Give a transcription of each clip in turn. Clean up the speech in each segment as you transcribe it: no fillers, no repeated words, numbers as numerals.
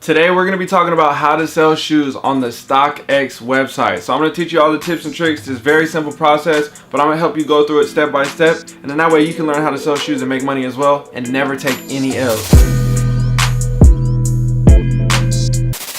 Today we're going to be talking about how to sell shoes on the StockX website. So I'm going to teach you all the tips and tricks. It's a very simple process, but I'm going to help you go through it step by step, and then that way you can learn how to sell shoes and make money as well and never take any L's.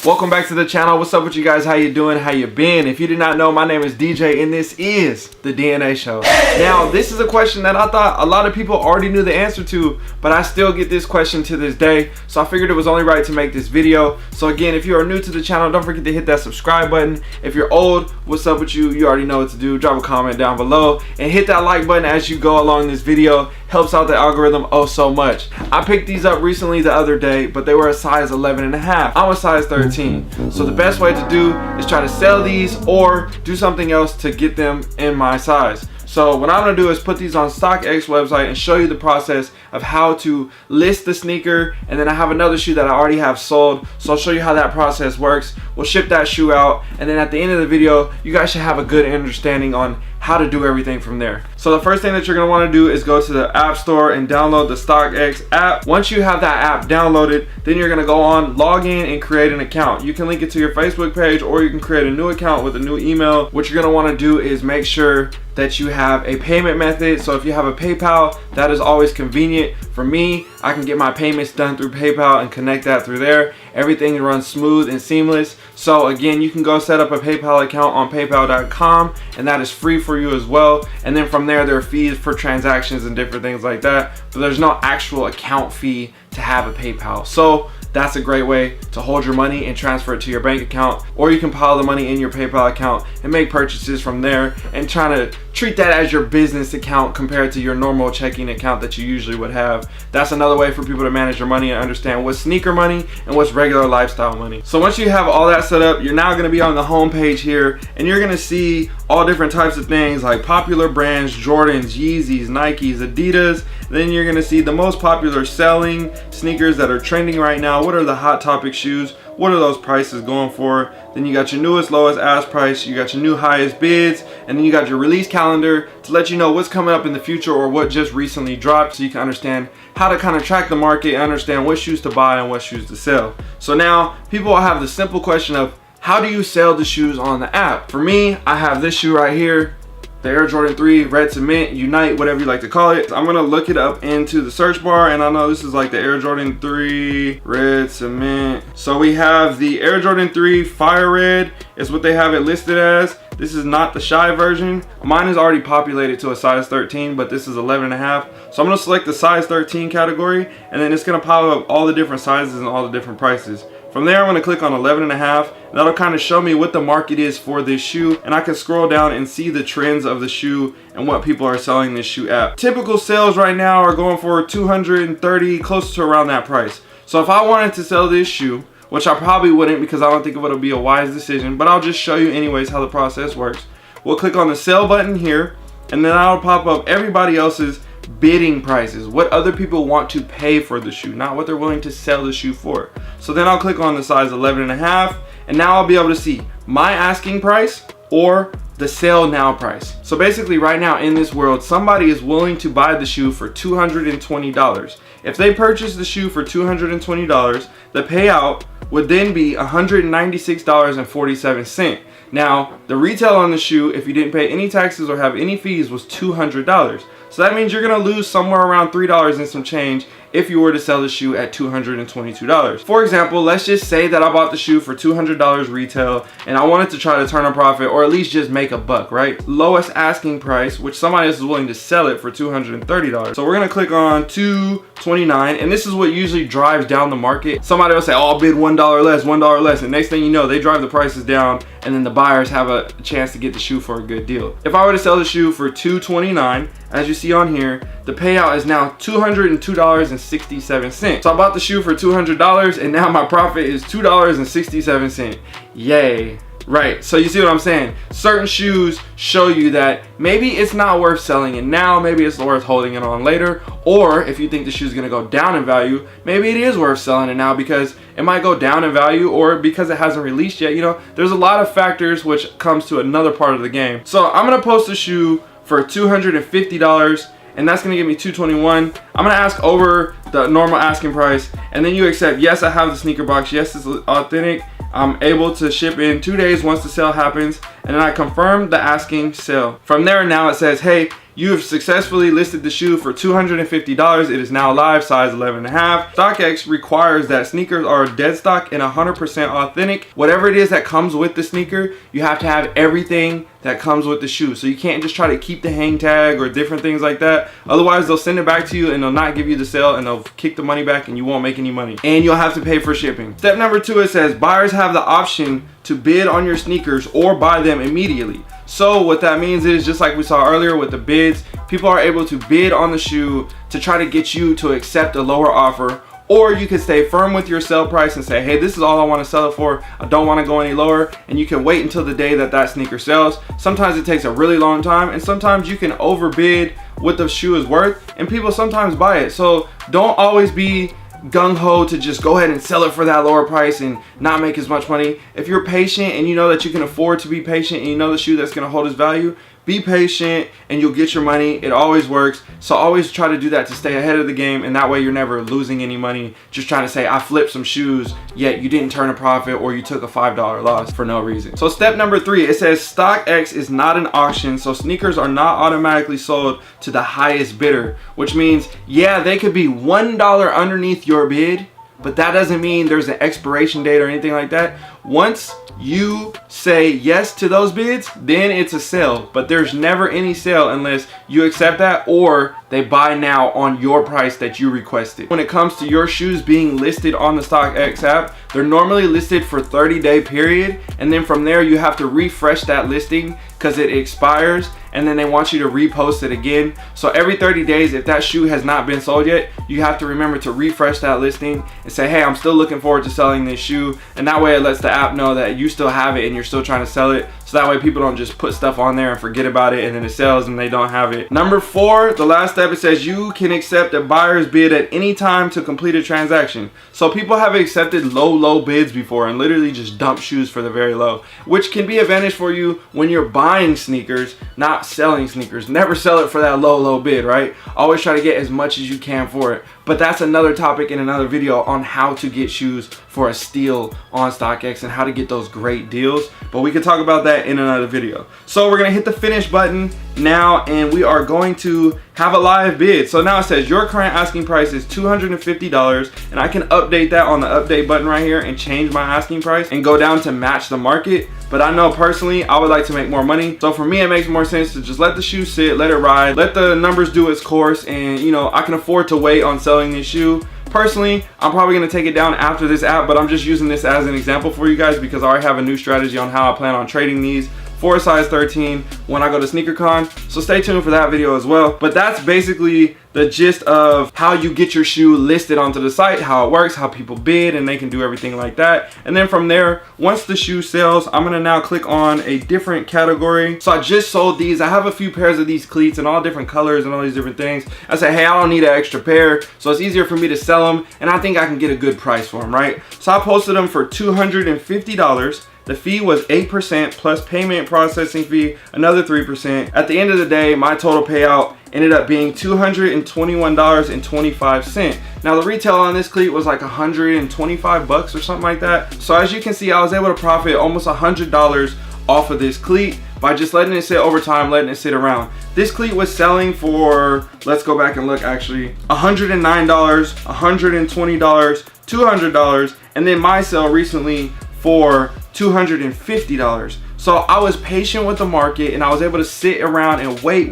Welcome back to the channel. What's up with you guys? How you doing? How you been? If you did not know, my name is DJ and this is the DNA Show. Now, this is a question that I thought a lot of people already knew the answer to, but I still get this question to this day. So I figured it was only right to make this video. So again, if you are new to the channel, don't forget to hit that subscribe button. If you're old, what's up with you? You already know what to do. Drop a comment down below and hit that like button as you go along this video. Helps out the algorithm oh so much. I picked these up recently the other day, but they were a size 11.5. I'm a size 13. So the best way to do is try to sell these or do something else to get them in my size. So what I'm gonna do is put these on StockX website and show you the process of how to list the sneaker, and then I have another shoe that I already have sold, so I'll show you how that process works. We'll ship that shoe out, and then at the end of the video you guys should have a good understanding on how to do everything from there. So the first thing that you're gonna wanna do is go to the App Store and download the StockX app. Once you have that app downloaded, then you're gonna go on, log in, and create an account. You can link it to your Facebook page, or you can create a new account with a new email. What you're gonna wanna do is make sure that you have a payment method. So if you have a PayPal, that is always convenient. For me, I can get my payments done through PayPal and connect that through there. Everything runs smooth and seamless. So again, you can go set up a PayPal account on paypal.com, and that is free for you as well. And then from there are fees for transactions and different things like that, but there's no actual account fee to have a PayPal. So that's a great way to hold your money and transfer it to your bank account, or you can pile the money in your PayPal account and make purchases from there and trying to treat that as your business account compared to your normal checking account that you usually would have. That's another way for people to manage your money and understand what's sneaker money and what's regular lifestyle money. So once you have all that set up, you're now going to be on the home page here, and you're going to see all different types of things like popular brands, Jordans, Yeezys, Nikes, Adidas. Then you're going to see the most popular selling sneakers that are trending right now. What are the hot topic shoes? What are those prices going for? Then you got your newest lowest ask price, you got your new highest bids, and then you got your release calendar to let you know what's coming up in the future or what just recently dropped, so you can understand how to kind of track the market and understand what shoes to buy and what shoes to sell. So now people will have the simple question of, how do you sell the shoes on the app? For me, I have this shoe right here, the Air Jordan 3 Red Cement, Unite, whatever you like to call it. I'm gonna look it up into the search bar, and I know this is like the Air Jordan 3 Red Cement. So we have the Air Jordan 3 Fire Red is what they have it listed as. This is not the Shy version. Mine is already populated to a size 13, but this is 11.5. So I'm gonna select the size 13 category, and then it's gonna pop up all the different sizes and all the different prices. From there, I'm gonna click on 11.5. That'll kind of show me what the market is for this shoe, and I can scroll down and see the trends of the shoe and what people are selling this shoe at. Typical sales right now are going for 230, close to around that price. So if I wanted to sell this shoe, which I probably wouldn't because I don't think it'll be a wise decision, but I'll just show you anyways how the process works. We'll click on the sell button here, and then that'll pop up everybody else's bidding prices, what other people want to pay for the shoe, not what they're willing to sell the shoe for. So then I'll click on the size 11.5, and now I'll be able to see my asking price or the sell now price. So basically right now in this world, somebody is willing to buy the shoe for $220. If they purchase the shoe for $220, the payout would then be $196.47. Now, the retail on the shoe, if you didn't pay any taxes or have any fees, was $200. So that means you're gonna lose somewhere around $3 and some change if you were to sell the shoe at $222. For example, let's just say that I bought the shoe for $200 retail and I wanted to try to turn a profit, or at least just make a buck, right? Lowest asking price, which somebody else is willing to sell it for $230. So we're gonna click on $229, and this is what usually drives down the market. Somebody will say, oh, I'll bid $1 less, $1 less, and next thing you know, they drive the prices down, and then the buyers have a chance to get the shoe for a good deal. If I were to sell the shoe for $229, as you see on here, the payout is now $202.67. So I bought the shoe for $200, and now my profit is $2.67. Yay. Right, so you see what I'm saying? Certain shoes show you that maybe it's not worth selling it now, maybe it's worth holding it on later, or if you think the shoe's gonna go down in value, maybe it is worth selling it now because it might go down in value, or because it hasn't released yet. You know, there's a lot of factors which comes to another part of the game. So I'm gonna post a shoe for $250, and that's gonna give me $221. I'm gonna ask over the normal asking price, and then you accept, yes, I have the sneaker box, yes, it's authentic, I'm able to ship in 2 days once the sale happens, and then I confirm the asking sale. From there, now it says, hey, you have successfully listed the shoe for $250. It is now live, size 11.5. StockX requires that sneakers are dead stock and 100% authentic. Whatever it is that comes with the sneaker, you have to have everything that comes with the shoe. So you can't just try to keep the hang tag or different things like that. Otherwise, they'll send it back to you and they'll not give you the sale, and they'll kick the money back and you won't make any money. And you'll have to pay for shipping. Step number 2, it says buyers have the option to bid on your sneakers or buy them immediately. So what that means is, just like we saw earlier with the bids, people are able to bid on the shoe to try to get you to accept a lower offer, or you can stay firm with your sale price and say, hey, this is all I want to sell it for, I don't want to go any lower, and you can wait until the day that that sneaker sells. Sometimes it takes a really long time, and sometimes you can overbid what the shoe is worth, and people sometimes buy it. So don't always be gung-ho to just go ahead and sell it for that lower price and not make as much money. If you're patient and you know that you can afford to be patient, and you know the shoe that's going to hold its value, be patient and you'll get your money. It always works. So always try to do that to stay ahead of the game, and that way you're never losing any money just trying to say, I flipped some shoes, yet you didn't turn a profit or you took a $5 loss for no reason. So step number 3, it says StockX is not an auction, so sneakers are not automatically sold to the highest bidder, which means, yeah, they could be $1 underneath your bid, but that doesn't mean there's an expiration date or anything like that. Once you say yes to those bids, then it's a sale, but there's never any sale unless you accept that or they buy now on your price that you requested. When it comes to your shoes being listed on the StockX app, they're normally listed for 30-day period, and then from there you have to refresh that listing because it expires, and then they want you to repost it again. So every 30 days, if that shoe has not been sold yet, you have to remember to refresh that listing and say, hey, I'm still looking forward to selling this shoe, and that way it lets the app know that you still have it and you're still trying to sell it. So that way people don't just put stuff on there and forget about it, and then it sells and they don't have it. Number 4, the last step, it says you can accept a buyer's bid at any time to complete a transaction. So people have accepted low bids before and literally just dump shoes for the very low, which can be advantage for you when you're buying sneakers, not selling sneakers. Never sell it for that low bid, right? Always try to get as much as you can for it. But that's another topic in another video on how to get shoes for a steal on StockX and how to get those great deals. But we can talk about that in another video. So we're gonna hit the finish button now, and we are going to have a live bid. So now it says your current asking price is $250, and I can update that on the update button right here and change my asking price and go down to match the market. But I know personally I would like to make more money, so for me it makes more sense to just let the shoe sit, let it ride, let the numbers do its course, and you know, I can afford to wait on selling this shoe. Personally, I'm probably going to take it down after this app, but I'm just using this as an example for you guys because I already have a new strategy on how I plan on trading these for a size 13 when I go to SneakerCon. So stay tuned for that video as well. But that's basically the gist of how you get your shoe listed onto the site, how it works, how people bid, and they can do everything like that. And then from there, once the shoe sells, I'm gonna now click on a different category. So I just sold these. I have a few pairs of these cleats in all different colors and all these different things. I say, hey, I don't need an extra pair, so it's easier for me to sell them, and I think I can get a good price for them, right? So I posted them for $250. The fee was 8% plus payment processing fee, another 3%. At the end of the day, my total payout ended up being $221.25. Now the retail on this cleat was like 125 bucks or something like that. So as you can see, I was able to profit almost $100 off of this cleat by just letting it sit over time, letting it sit around. This cleat was selling for, let's go back and look actually, $109, $120, $200, and then my sale recently for $250. So I was patient with the market and I was able to sit around and wait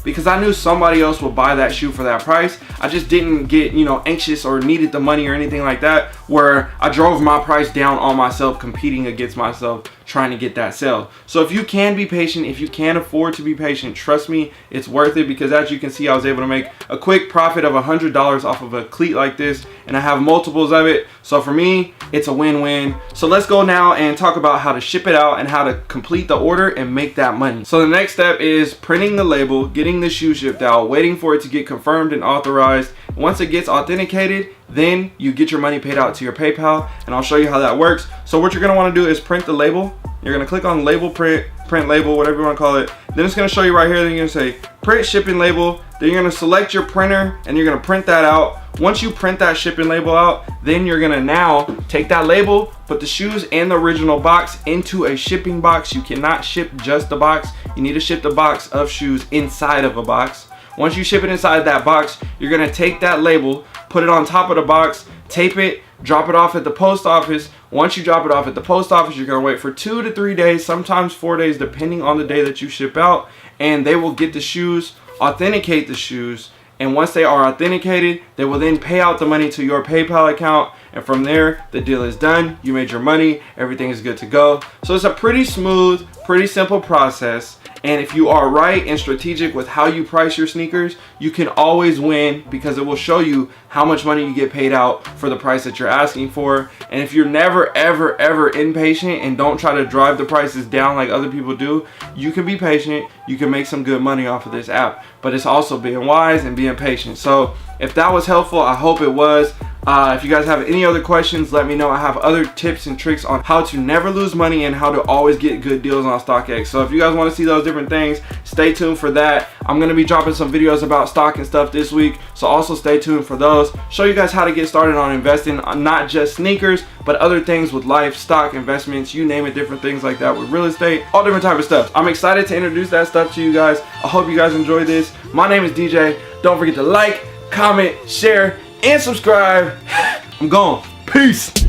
because I knew somebody else would buy that shoe for that price. I just didn't get, you know, anxious or needed the money or anything like that, where I drove my price down on myself, competing against myself, trying to get that sale. So if you can be patient, if you can afford to be patient, trust me, it's worth it, because as you can see, I was able to make a quick profit of $100 off of a cleat like this, and I have multiples of it. So for me, it's a win-win. So let's go now and talk about how to ship it out and how to complete the order and make that money. So the next step is printing the label, getting the shoe shipped out, waiting for it to get confirmed and authorized. Once it gets authenticated, then you get your money paid out to your PayPal, and I'll show you how that works. So what you're gonna wanna do is print the label. You're gonna click on label print label, whatever you want to call it. Then it's gonna show you right here. Then you're gonna say print shipping label. Then you're gonna select your printer and you're gonna print that out. Once you print that shipping label out, then you're gonna now take that label, put the shoes and the original box into a shipping box. You cannot ship just the box. You need to ship the box of shoes inside of a box. Once you ship it inside that box, you're gonna take that label, put it on top of the box, tape it, drop it off at the post office. Once you drop it off at the post office, you're gonna wait for 2 to 3 days, sometimes 4 days, depending on the day that you ship out, and they will get the shoes, authenticate the shoes, and once they are authenticated, they will then pay out the money to your PayPal account, and from there, the deal is done. You made your money, everything is good to go. So it's a pretty smooth, pretty simple process. And if you are right and strategic with how you price your sneakers, you can always win, because it will show you how much money you get paid out for the price that you're asking for. And if you're never, ever, ever impatient and don't try to drive the prices down like other people do, you can be patient. You can make some good money off of this app. But it's also being wise and being patient. So if that was helpful, I hope it was. If you guys have any other questions, let me know. I have other tips and tricks on how to never lose money and how to always get good deals on StockX. So if you guys want to see those different things, stay tuned for that. I'm going to be dropping some videos about stock and stuff this week, so also stay tuned for those. Show you guys how to get started on investing, not just sneakers, but other things with life, stock, investments, you name it, different things like that with real estate, all different type of stuff. I'm excited to introduce that stuff to you guys. I hope you guys enjoy this. My name is DJ. Don't forget to like, comment, share, and subscribe. I'm gone. Peace.